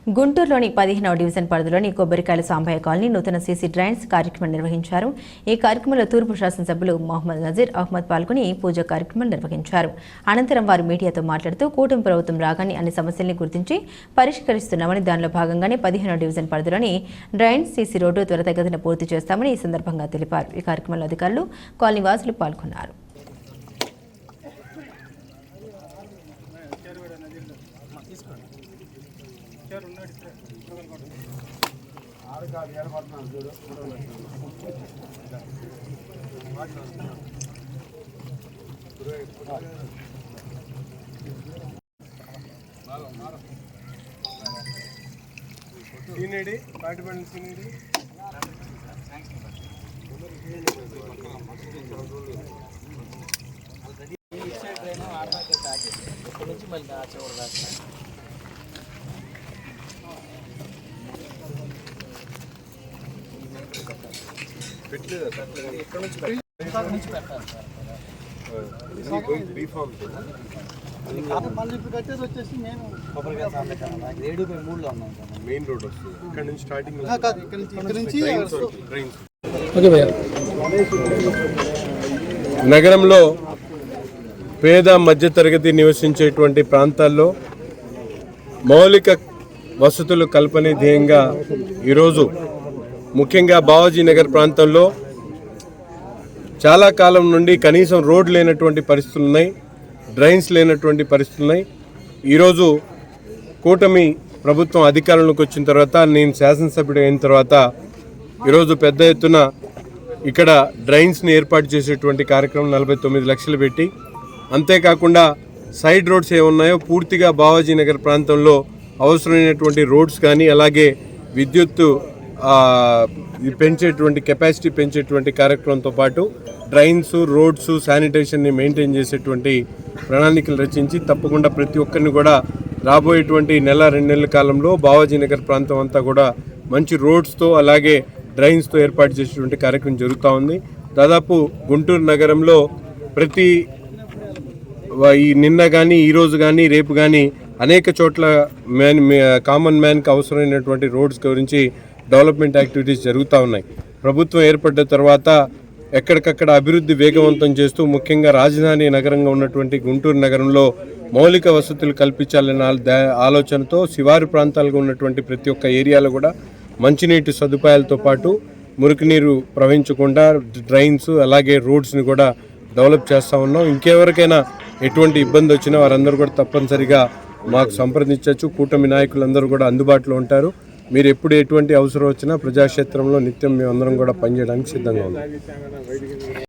గుంటూరులోని 15వ డివిజన్ పరిధిలోని కొబ్బరికాయల సాంబయ్య కాలనీ నూతన సీసీ డ్రైన్స్ కార్యక్రమం నిర్వహించారు. ఈ కార్యక్రమంలో తూర్పు శాసనసభ్యులు మొహమ్మద్ నజీర్ అహ్మద్ పాల్గొని పూజా కార్యక్రమం నిర్వహించారు. అనంతరం వారు మీడియాతో మాట్లాడుతూ కూటమి ప్రభుత్వం రాగానే అన్ని సమస్యల్ని గుర్తించి పరిష్కరిస్తున్నామని, దానిలో భాగంగానే 15వ డివిజన్ పరిధిలోని డ్రైన్స్ సీసీ రోడ్డు త్వరితగతిన పూర్తి చేస్తామని ఈ సందర్భంగా తెలిపారు. ఈ కార్యక్రమంలో అధికారులు, కాలనీ వాసులు పాల్గొన్నారు. సీనియర్ పార్టిమెంట్ సీనియర్ మెయిన్ రోడ్ వస్తుంది. ఇక్కడ నుంచి స్టార్టింగ్ నగరంలో పేద మధ్యతరగతి నివసించేటువంటి ప్రాంతాల్లో మౌలిక వసతులు కల్పనే ధ్యేయంగా ఈరోజు ముఖ్యంగా బావాజీ నగర్ ప్రాంతంలో చాలా కాలం నుండి కనీసం రోడ్ లేనటువంటి పరిస్థితులు ఉన్నాయి, డ్రైన్స్ లేనటువంటి పరిస్థితులు ఉన్నాయి. ఈరోజు కూటమి ప్రభుత్వం అధికారంలోకి వచ్చిన తర్వాత, నేను శాసనసభ్యుడు అయిన తర్వాత ఈరోజు పెద్ద ఎత్తున ఇక్కడ డ్రైన్స్ని ఏర్పాటు చేసేటువంటి కార్యక్రమం 49 లక్షలు పెట్టి, అంతేకాకుండా సైడ్ రోడ్స్ ఏమున్నాయో పూర్తిగా బావాజీ నగర్ ప్రాంతంలో అవసరమైనటువంటి రోడ్స్ కానీ, అలాగే విద్యుత్తు పెంచేటువంటి కెపాసిటీ పెంచేటువంటి కార్యక్రమంతో పాటు డ్రైన్స్, రోడ్స్, శానిటేషన్ని మెయింటైన్ చేసేటువంటి ప్రణాళికలు రచించి తప్పకుండా ప్రతి ఒక్కరిని కూడా రాబోయేటువంటి నెల 2 నెలల కాలంలో బావాజీ నగర్ ప్రాంతం అంతా కూడా మంచి రోడ్స్తో అలాగే డ్రైన్స్తో ఏర్పాటు చేసేటువంటి కార్యక్రమం జరుగుతూ ఉంది. దాదాపు గుంటూరు నగరంలో ప్రతి నిన్న కానీ, ఈరోజు కానీ, రేపు కానీ అనేక చోట్ల కామన్ మ్యాన్కి అవసరమైనటువంటి రోడ్స్ గురించి డెవలప్మెంట్ యాక్టివిటీస్ జరుగుతూ ఉన్నాయి. ప్రభుత్వం ఏర్పడ్డ తర్వాత ఎక్కడికక్కడ అభివృద్ధి వేగవంతం చేస్తూ ముఖ్యంగా రాజధాని నగరంగా ఉన్నటువంటి గుంటూరు నగరంలో మౌలిక వసతులు కల్పించాలనే ఆలోచనతో శివారు ప్రాంతాలుగా ఉన్నటువంటి ప్రతి ఒక్క ఏరియాలో కూడా మంచినీటి సదుపాయాలతో పాటు మురికినీరు ప్రవహించకుండా డ్రైన్స్ అలాగే రోడ్స్ని కూడా డెవలప్ చేస్తూ ఉన్నాం. ఇంకెవరికైనా ఎటువంటి ఇబ్బంది వచ్చినా వారందరూ కూడా తప్పనిసరిగా మాకు సంప్రదించవచ్చు. కూటమి నాయకులందరూ కూడా అందుబాటులో ఉంటారు. మీరు ఎప్పుడు ఎటువంటి అవసరం వచ్చినా ప్రజాక్షేత్రంలో నిత్యం మేమందరం కూడా పనిచేయడానికి సిద్ధంగా ఉన్నాం.